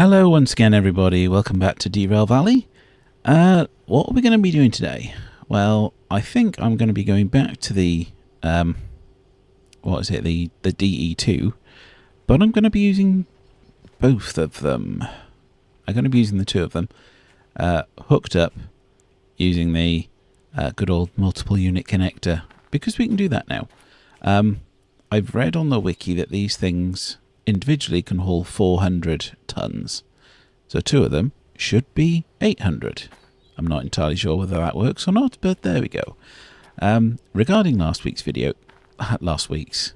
Hello once again everybody, welcome back to Derail Valley. What are we going to be doing today? Well, I think I'm going to be going back to the, the DE2, but I'm going to be using both of them. I'm going to be using the two of them, hooked up using the good old multiple unit connector, because we can do that now. I've read on the wiki that these things individually can haul 400 tons. So two of them should be 800. I'm not entirely sure whether that works or not, but there we go. Regarding last week's video, the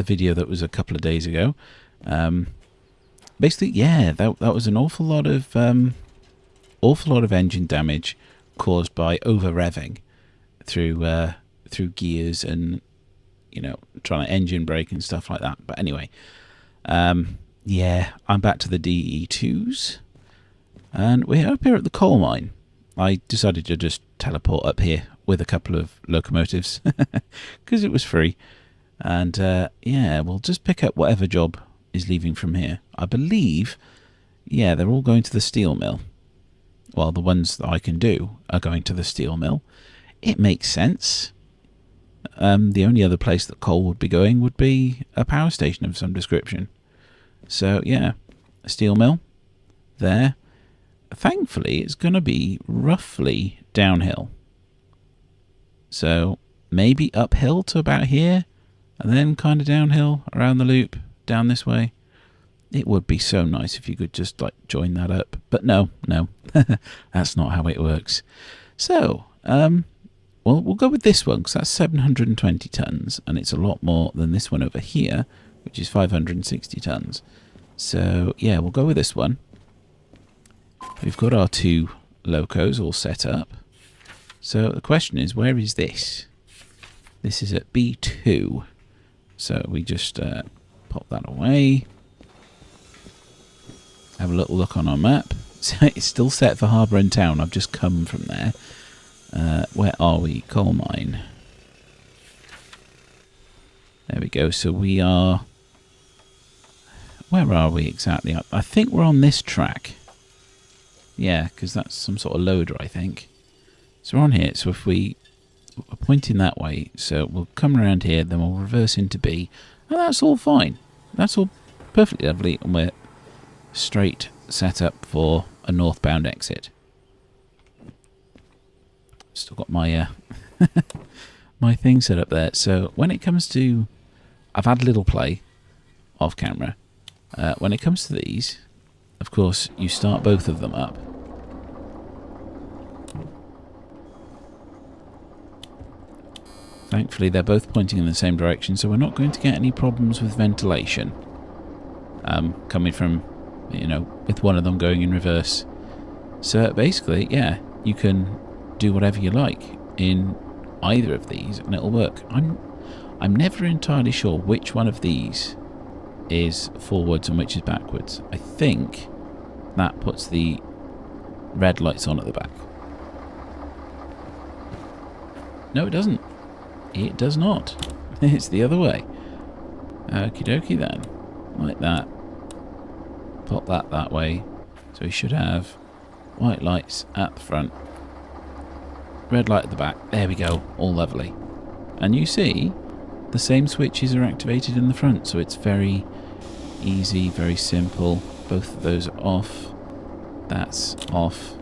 video that was a couple of days ago, basically, yeah, that was an awful lot of engine damage caused by over revving through gears and, you know, trying to engine brake and stuff like that. But anyway, yeah, I'm back to the DE2s, and we're up here at the coal mine. I decided to just teleport up here with a couple of locomotives because it was free, and yeah, we'll just pick up whatever job is leaving from here. I believe, yeah, they're all going to the steel mill. Well, the ones that I can do are going to the steel mill. It makes sense. The only other place that coal would be going would be a power station of some description. So yeah, a steel mill there. Thankfully, it's going to be roughly downhill. So maybe uphill to about here, and then kind of downhill around the loop down this way. It would be so nice if you could just like join that up. But no, that's not how it works. So, well, we'll go with this one because that's 720 tons, and it's a lot more than this one over here, which is 560 tons. So, yeah, we'll go with this one. We've got our two locos all set up. So the question is, where is this? This is at B2. So we just pop that away. Have a little look on our map. So it's still set for Harbour and Town. I've just come from there. Where are we? Coal mine. There we go. So we are... Where are we exactly? I think we're on this track. Yeah, because that's some sort of loader, I think. So we're on here. So if we're pointing that way, so we'll come around here, then we'll reverse into B. And that's all fine. That's all perfectly lovely. And we're straight set up for a northbound exit. Still got my my thing set up there. So when it comes to, I've had a little play off camera. When it comes to these, of course, you start both of them up. Thankfully, they're both pointing in the same direction, so we're not going to get any problems with ventilation. Coming from, you know, with one of them going in reverse. So basically, yeah, you can do whatever you like in either of these and it'll work. I'm never entirely sure which one of these is forwards and which is backwards. I think that puts the red lights on at the back. No, it doesn't. It does not. It's the other way. Okie dokie then. Like that. Pop that way. So we should have white lights at the front. Red light at the back. There we go. All lovely. And you see, the same switches are activated in the front, so it's very easy, very simple. Both of those are off. That's off.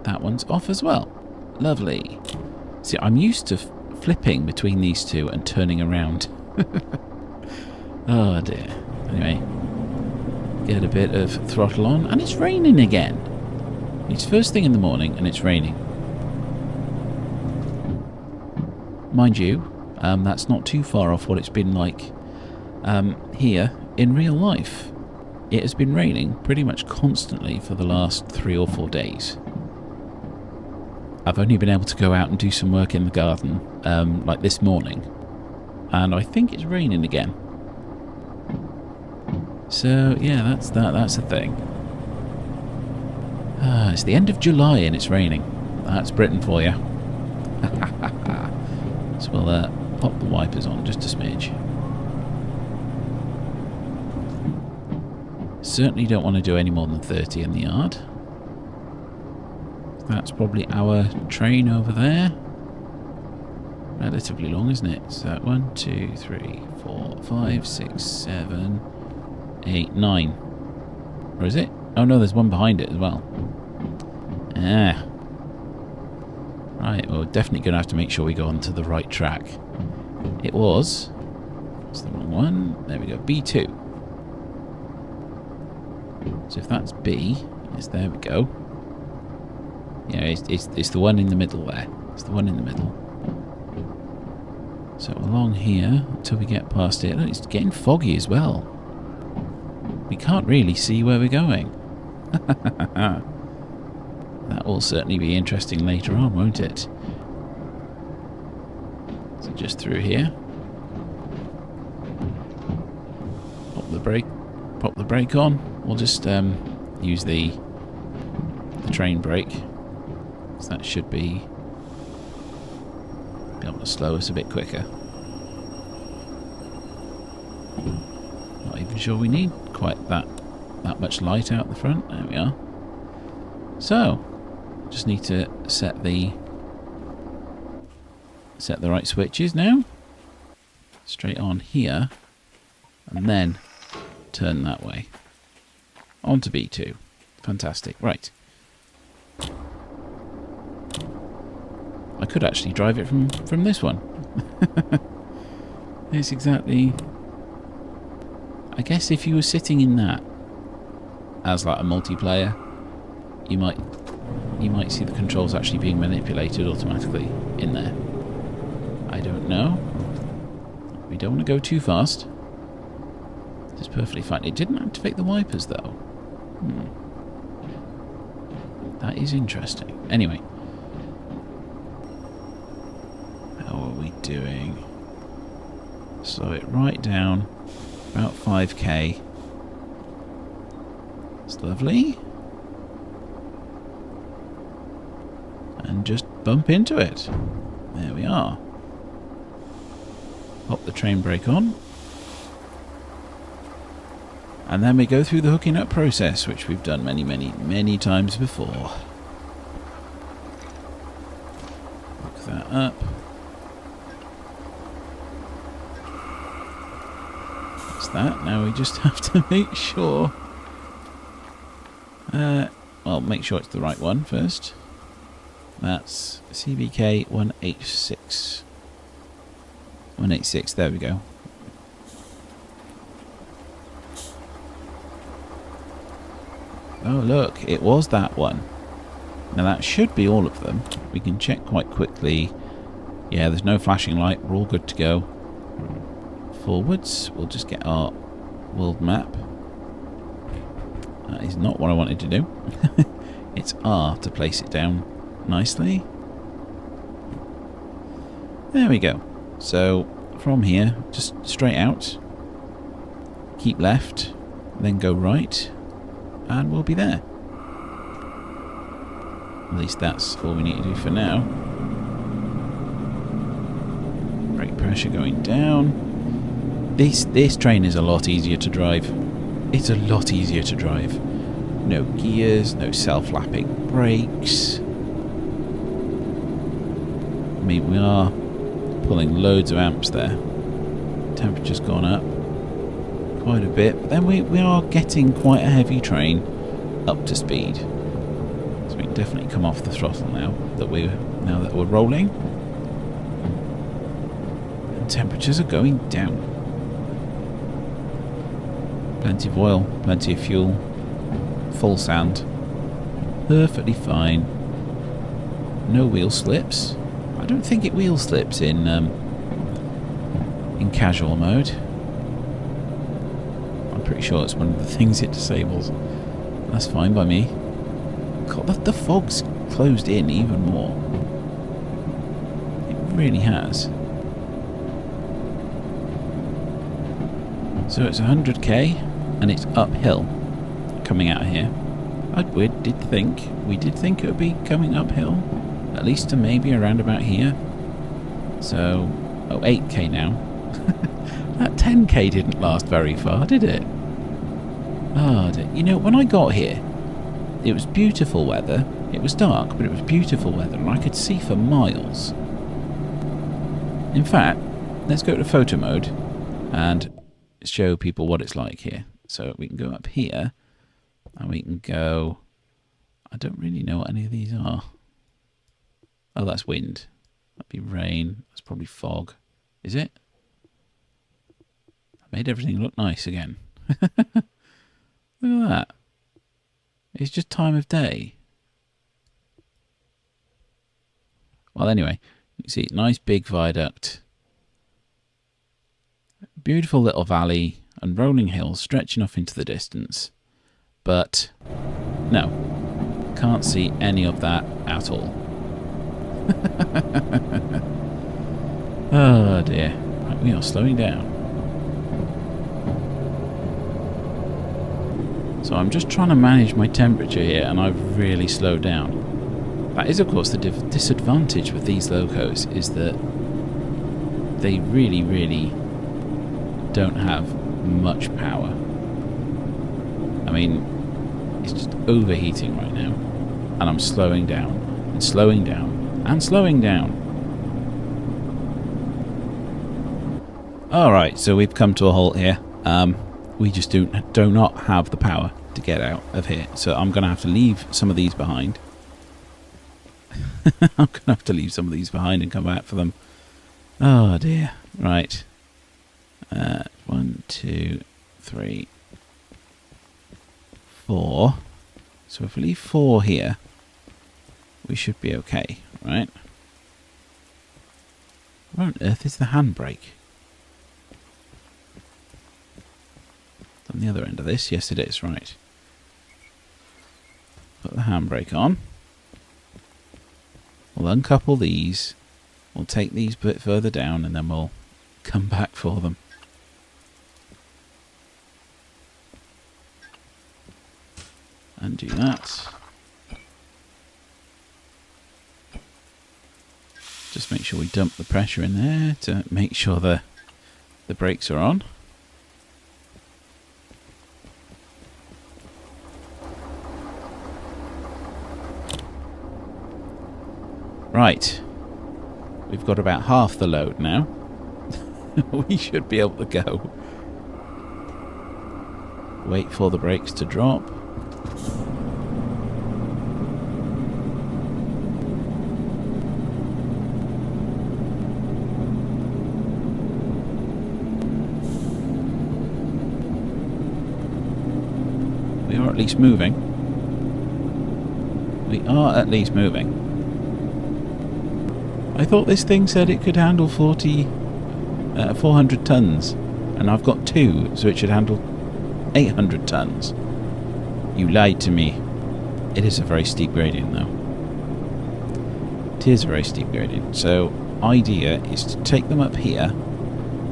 That one's off as well. Lovely. See, I'm used to flipping between these two and turning around. Oh dear. Anyway, get a bit of throttle on, and it's raining again. It's first thing in the morning and it's raining. Mind you, that's not too far off what it's been like here in real life. It has been raining pretty much constantly for the last 3 or 4 days. I've only been able to go out and do some work in the garden like this morning, and I think it's raining again. So yeah, that's the thing. It's the end of July and it's raining. That's Britain for you. So we'll pop the wipers on just a smidge. Certainly don't want to do any more than 30 in the yard. That's probably our train over there. Relatively long, isn't it? So 1, 2, 3, 4, 5, 6, 7, 8, 9. Or is it? Oh no, there's one behind it as well. Ah. Right, well, we're definitely going to have to make sure we go onto the right track. It was. It's the wrong one. There we go. B2. So if that's B, yes, there we go. Yeah, it's the one in the middle there. It's the one in the middle. So along here until we get past it. Look, it's getting foggy as well. We can't really see where we're going. That will certainly be interesting later on, won't it? So just through here. Pop the brake on. We'll just use the train brake. So that should be able to slow us a bit quicker. Not even sure we need quite that much light out the front. There we are. So, just need to set the right switches now. Straight on here, and then turn that way. On to B2. Fantastic. Right. I could actually drive it from this one. It's exactly... I guess if you were sitting in that as like a multiplayer, you might see the controls actually being manipulated automatically in there. I don't know. We don't want to go too fast. It's perfectly fine. It didn't activate the wipers though. That is interesting. Anyway. How are we doing? Slow it right down. About 5k. It's lovely. And just bump into it. There we are. Pop the train brake on. And then we go through the hooking up process, which we've done many times before. Hook that up. That's that. Now we just have to make sure... well, make sure it's the right one first. That's CBK 186. 186, there we go. Oh look, it was that one. Now that should be all of them. We can check quite quickly. Yeah, there's no flashing light, we're all good to go. Forwards, we'll just get our world map. That is not what I wanted to do. It's R to place it down nicely. There we go. So from here, just straight out, keep left, then go right, and we'll be there. At least that's all we need to do for now. Brake pressure going down. This train is a lot easier to drive. It's a lot easier to drive. No gears, no self-lapping brakes. I mean, we are pulling loads of amps there. Temperature's gone up quite a bit, but then we are getting quite a heavy train up to speed. So we can definitely come off the throttle now that we're rolling. And temperatures are going down. Plenty of oil, plenty of fuel, full sand, perfectly fine. No wheel slips. I don't think it wheel slips in casual mode. I'm pretty sure it's one of the things it disables. That's fine by me. God, the fog's closed in even more. It really has. So it's 100k and it's uphill coming out of here. We did think it would be coming uphill, at least to maybe around about here. So, 8k now. That 10k didn't last very far, did it? Oh, dear. You know, when I got here, it was beautiful weather. It was dark, but it was beautiful weather, and I could see for miles. In fact, let's go to photo mode and show people what it's like here. So we can go up here, and we can go... I don't really know what any of these are. Oh, that's wind. That'd be rain. That's probably fog. Is it? I made everything look nice again. Look at that. It's just time of day. Well, anyway, you can see nice big viaduct. Beautiful little valley and rolling hills stretching off into the distance. But, no. Can't see any of that at all. Oh dear. Right, we are slowing down. So I'm just trying to manage my temperature here, and I've really slowed down. That is, of course, the disadvantage with these locos, is that they really, really don't have much power. I mean, it's just overheating right now, and I'm slowing down, and slowing down, and slowing down. Alright, so we've come to a halt here. We just do not have the power to get out of here. So I'm going to have to leave some of these behind. I'm going to have to leave some of these behind and come back for them. Oh dear. Right. 1, 2, 3, 4. So if we leave 4 here, we should be okay, right? Where on earth is the handbrake? On the other end of this, yes it is, right. Put the handbrake on. We'll uncouple these. We'll take these a bit further down and then we'll come back for them. Undo that. Just make sure we dump the pressure in there to make sure the brakes are on. Right, we've got about half the load now. We should be able to go. Wait for the brakes to drop. We are at least moving. We are at least moving. I thought this thing said it could handle 400 tons, and I've got 2, so it should handle 800 tons. You lied to me. It is a very steep gradient, though. It is a very steep gradient. So, idea is to take them up here,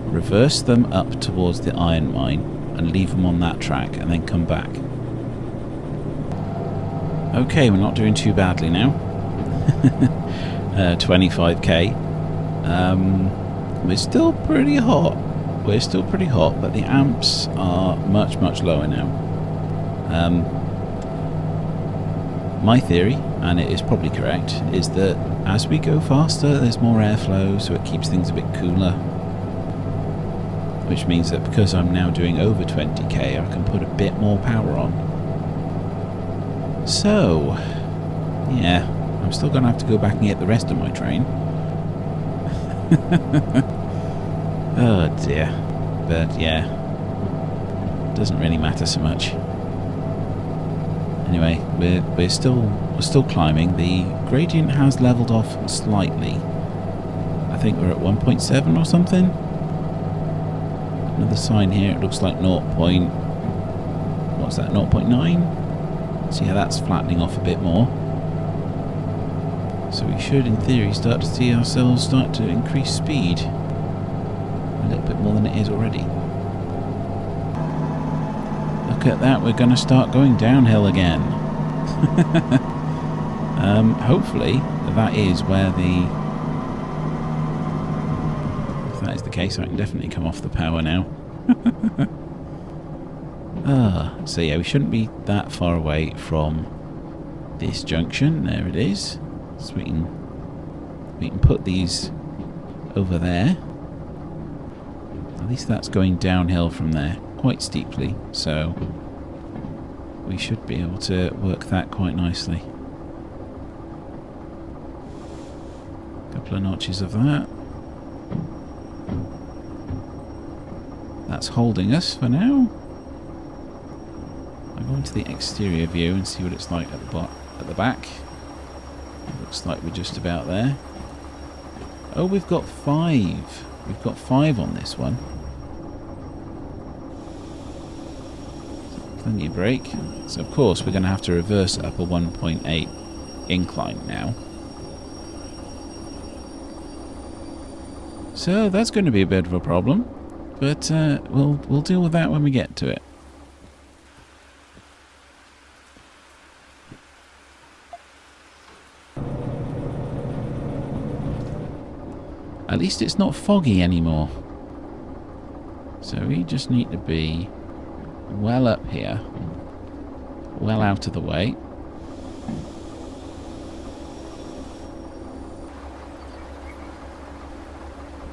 reverse them up towards the iron mine, and leave them on that track, and then come back. Okay, we're not doing too badly now. 25k. We're still pretty hot. We're still pretty hot, but the amps are much, much lower now. My theory, and it is probably correct, is that as we go faster, there's more airflow, so it keeps things a bit cooler. Which means that because I'm now doing over 20k, I can put a bit more power on. So, yeah. I'm still going to have to go back and get the rest of my train. Oh dear. But yeah, doesn't really matter so much. Anyway, we're still climbing. The gradient has leveled off slightly. I think we're at 1.7 or something. Another sign here. It looks like 0.9. See how that's flattening off a bit more. So we should, in theory, start to see ourselves start to increase speed a little bit more than it is already. Look at that, we're going to start going downhill again. Hopefully, that is where the... If that is the case, I can definitely come off the power now. So yeah, we shouldn't be that far away from this junction. There it is. So we can put these over there. At least that's going downhill from there quite steeply, so we should be able to work that quite nicely. A couple of notches of that. That's holding us for now. I'll go into the exterior view and see what it's like at the back. Looks like we're just about there. Oh, we've got 5. We've got 5 on this one. So plenty of brake. So of course we're going to have to reverse up a 1.8 incline now. So that's going to be a bit of a problem, but we'll deal with that when we get to it. At least it's not foggy anymore. So we just need to be well up here, well out of the way.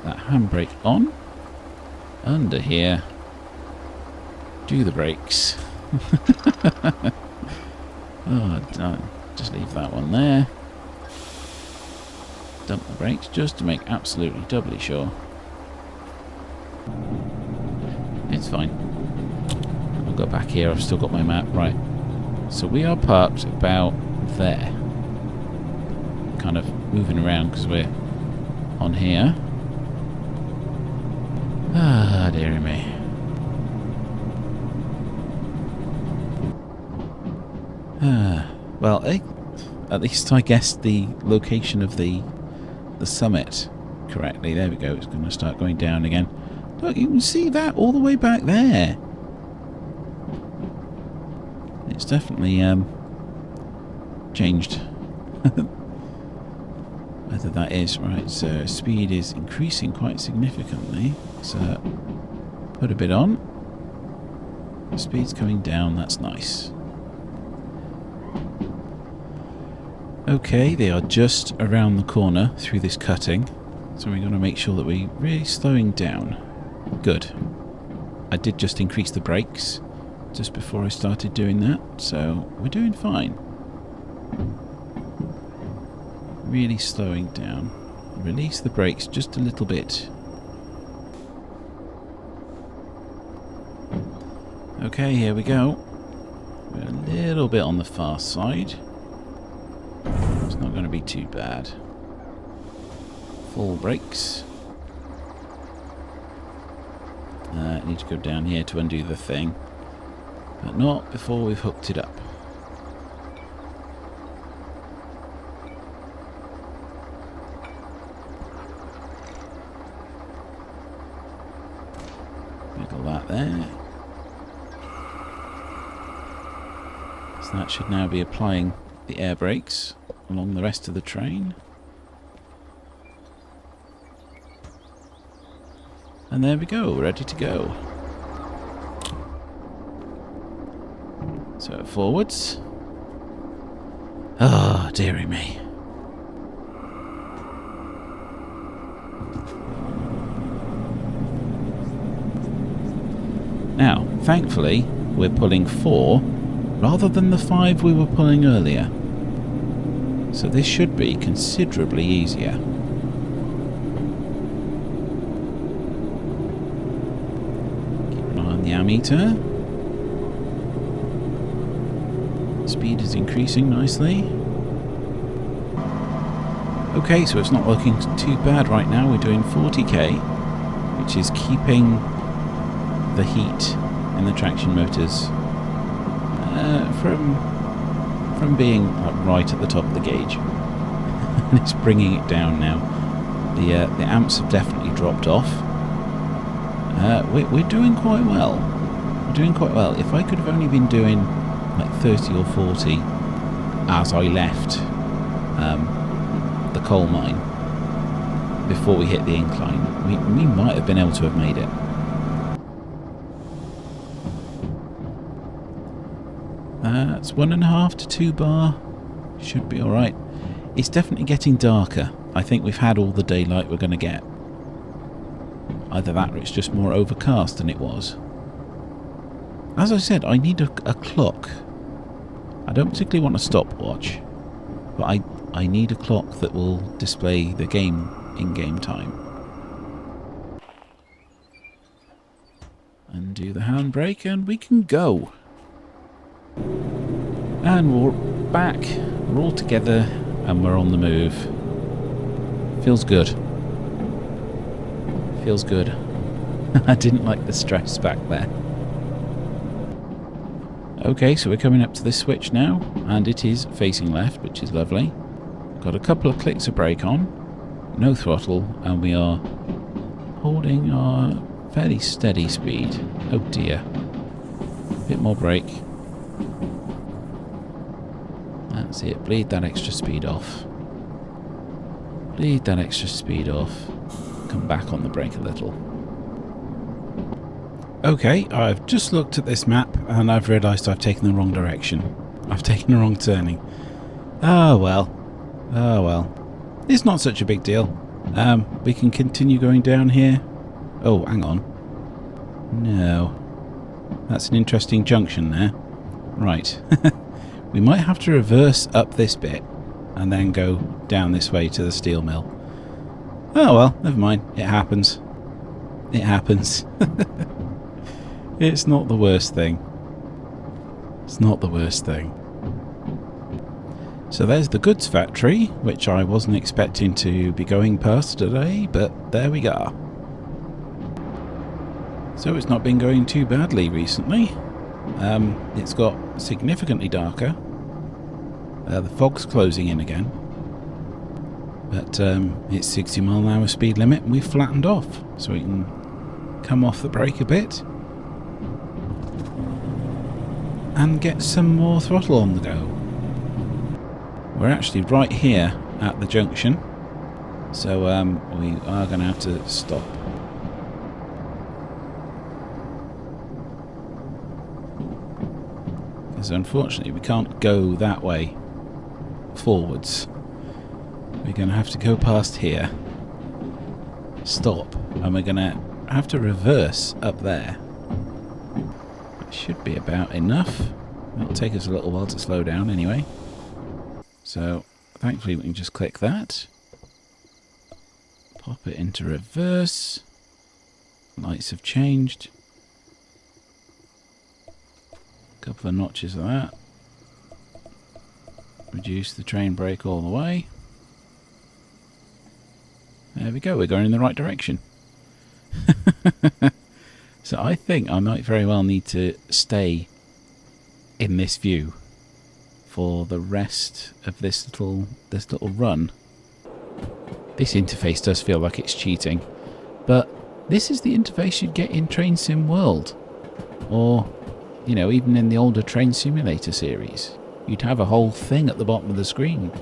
That handbrake on. Under here. Do the brakes. Oh, just leave that one there. Dump the brakes just to make absolutely doubly sure. It's fine. I'll go back here. I've still got my map. Right. So we are parked about there. Kind of moving around because we're on here. Ah, dearie me. Well, at least I guessed the location of the summit correctly. There we go. It's going to start going down again. Look, you can see that all the way back there. It's definitely changed. Whether that is right. So speed is increasing quite significantly. So put a bit on. Speed's coming down. That's nice. Okay, they are just around the corner through this cutting, so we're going to make sure that we're really slowing down. Good. I did just increase the brakes just before I started doing that, so we're doing fine. Really slowing down. Release the brakes just a little bit. Okay, here we go. We're a little bit on the fast side. It's not going to be too bad. Full brakes. I need to go down here to undo the thing, but not before we've hooked it up. Wiggle that there. So that should now be applying the air brakes along the rest of the train. And there we go, ready to go. So forwards. Ah, dearie me. Now, thankfully, we're pulling 4 rather than the 5 we were pulling earlier. So this should be considerably easier. Keep an eye on the ammeter. Speed is increasing nicely. Okay, so it's not looking too bad right now. We're doing 40k, which is keeping the heat in the traction motors from being right at the top of the gauge. And it's bringing it down now. The amps have definitely dropped off. We're doing quite well. We're doing quite well. If I could have only been doing like 30 or 40 as I left the coal mine before we hit the incline, we might have been able to have made it. That's 1.5 to 2 bar. Should be alright. It's definitely getting darker. I think we've had all the daylight we're going to get. Either that or it's just more overcast than it was. As I said, I need a clock. I don't particularly want a stopwatch, but I need a clock that will display the game in-game time. Undo the handbrake and we can go. And we're back. We're all together and we're on the move. Feels good. Feels good. I didn't like the stress back there. Okay, so we're coming up to this switch now, and it is facing left, which is lovely. Got a couple of clicks of brake on, no throttle, and we are holding our fairly steady speed. Oh dear. Bit more brake. That's it, bleed that extra speed off. Bleed that extra speed off. Come back on the brake a little. Okay, I've just looked at this map and I've realised I've taken the wrong direction. I've taken the wrong turning. Oh well. Oh well. It's not such a big deal. We can continue going down here. Oh, hang on. No. That's an interesting junction there. Right. We might have to reverse up this bit and then go down this way to the steel mill. Oh well, never mind. It happens. It happens. It's not the worst thing. It's not the worst thing. So there's the goods factory, which I wasn't expecting to be going past today, but there we go. So it's not been going too badly recently. It's got significantly darker. The fog's closing in again. But it's 60 mile an hour speed limit and we've flattened off. So we can come off the brake a bit. And get some more throttle on the go. We're actually right here at the junction, so we are going to have to stop. Because unfortunately we can't go that way forwards. We're going to have to go past here, stop, and we're going to have to reverse up there. Should be about enough. It'll take us a little while to slow down anyway. So thankfully we can just click that. Pop it into reverse. Lights have changed. A couple of notches of that. Reduce the train brake all the way. There we go, we're going in the right direction. So I think I might very well need to stay in this view for the rest of this little run. This interface does feel like it's cheating, but this is the interface you'd get in Train Sim World, or you know, even in the older Train Simulator series. You'd have a whole thing at the bottom of the screen.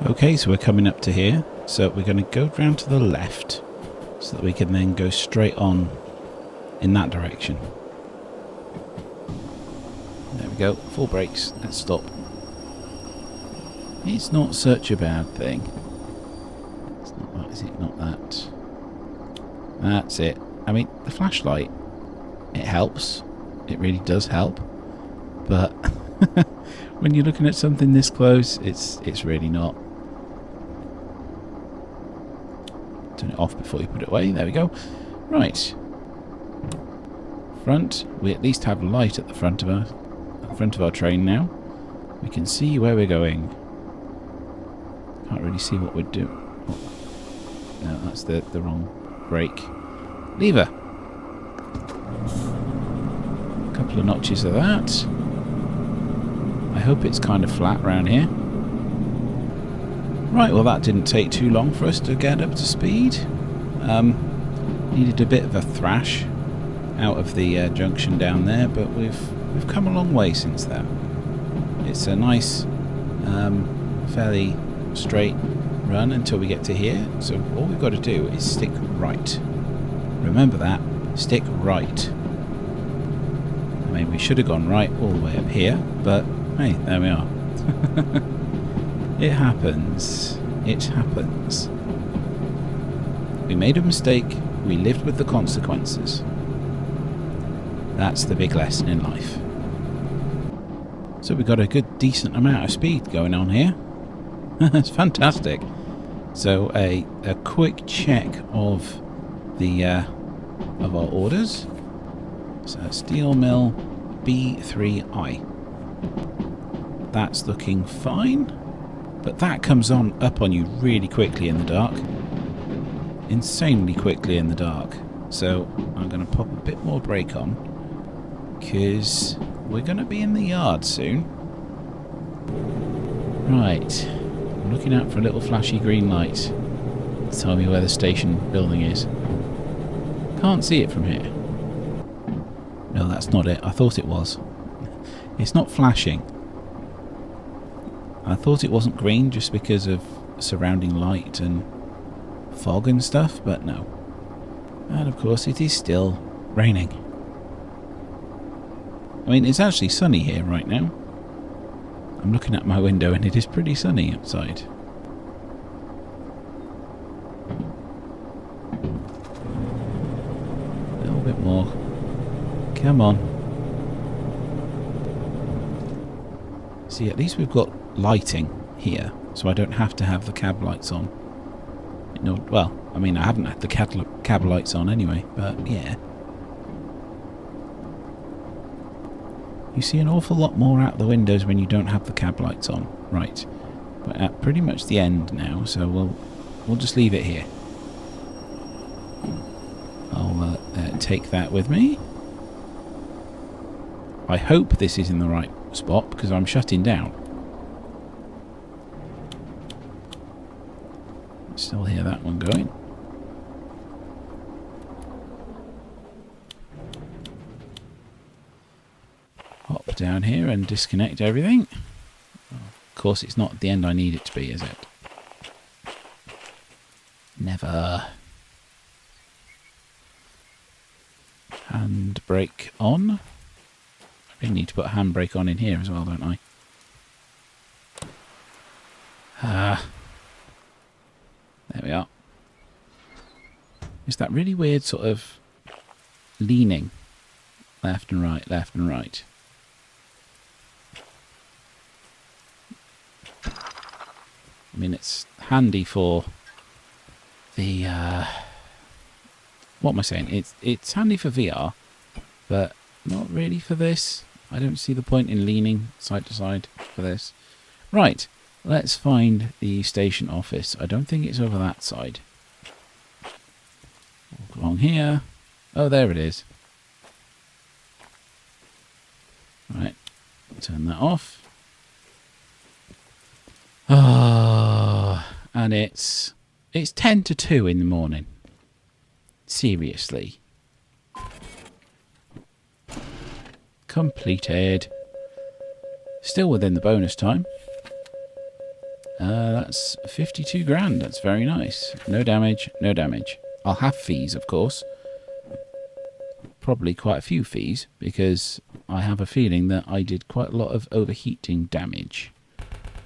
Okay, so we're coming up to here, so we're going to go round to the left so that we can then go straight on in that direction. There we go, full brakes, let's stop. It's not such a bad thing. It's not that, is it? Not that. That's it. I mean, the flashlight, it helps. It really does help. But when you're looking at something this close, it's really not. Turn it off before you put it away. There we go. Right. Front. We at least have light at the front of our train now. We can see where we're going. Can't really see what we're doing. No, that's the wrong brake. Lever. A couple of notches of that. I hope it's kind of flat around here. Right, well that didn't take too long for us to get up to speed. Needed a bit of a thrash out of the junction down there, but we've come a long way since then. It's a nice, fairly straight run until we get to here. So all we've got to do is stick right. Remember that, stick right. Maybe we should have gone right all the way up here, but hey, there we are. It happens. It happens. We made a mistake. We lived with the consequences. That's the big lesson in life. So we've got a good, decent amount of speed going on here. It's fantastic. So a quick check of the of our orders. So steel mill B3I. That's looking fine, but that comes up on you really quickly in the dark. Insanely quickly in the dark. So I'm going to pop a bit more brake on, because we're going to be in the yard soon. Right, I'm looking out for a little flashy green light to tell me where the station building is. Can't see it from here. No, that's not it. I thought it was. It's not flashing. I thought it wasn't green just because of surrounding light and fog and stuff, but no. And of course it is still raining. I mean, it's actually sunny here right now. I'm looking at my window and it is pretty sunny outside. A little bit more. Come on. See, at least we've got lighting here, so I don't have to have the cab lights on. You know, well, I mean, I haven't had the cab lights on anyway, but yeah. You see an awful lot more out the windows when you don't have the cab lights on. Right. We're at pretty much the end now, so we'll just leave it here. I'll take that with me. I hope this is in the right spot, because I'm shutting down. Still hear that one going. Hop down here and disconnect everything. Of course, it's not the end I need it to be, is it? Never. Handbrake on. I really need to put a handbrake on in here as well, don't I? There we are. It's that really weird sort of leaning left and right, left and right. I mean, it's handy for the what am I saying? It's handy for VR, but not really for this. I don't see the point in leaning side to side for this. Right, let's find the station office. I don't think it's over that side. Walk along here. Oh, there it is. Right, turn that off. And it's 10 to 2 in the morning. Seriously. Completed. Still within the bonus time. That's 52 grand. That's very nice. No damage, no damage. I'll have fees, of course. Probably quite a few fees, because I have a feeling that I did quite a lot of overheating damage.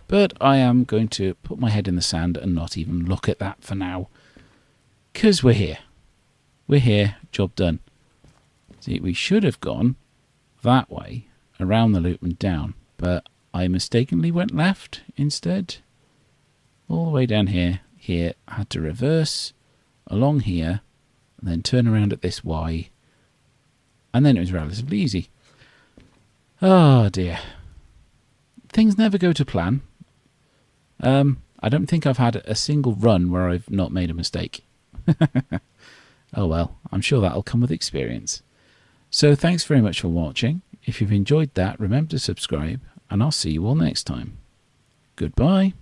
But I am going to put my head in the sand and not even look at that for now. Because we're here. We're here. Job done. See, we should have gone that way, around the loop and down. But I mistakenly went left instead. All the way down here. Here, I had to reverse along here. And then turn around at this Y. And then it was relatively easy. Oh dear. Things never go to plan. I don't think I've had a single run where I've not made a mistake. Oh well, I'm sure that'll come with experience. So thanks very much for watching. If you've enjoyed that, remember to subscribe, and I'll see you all next time. Goodbye.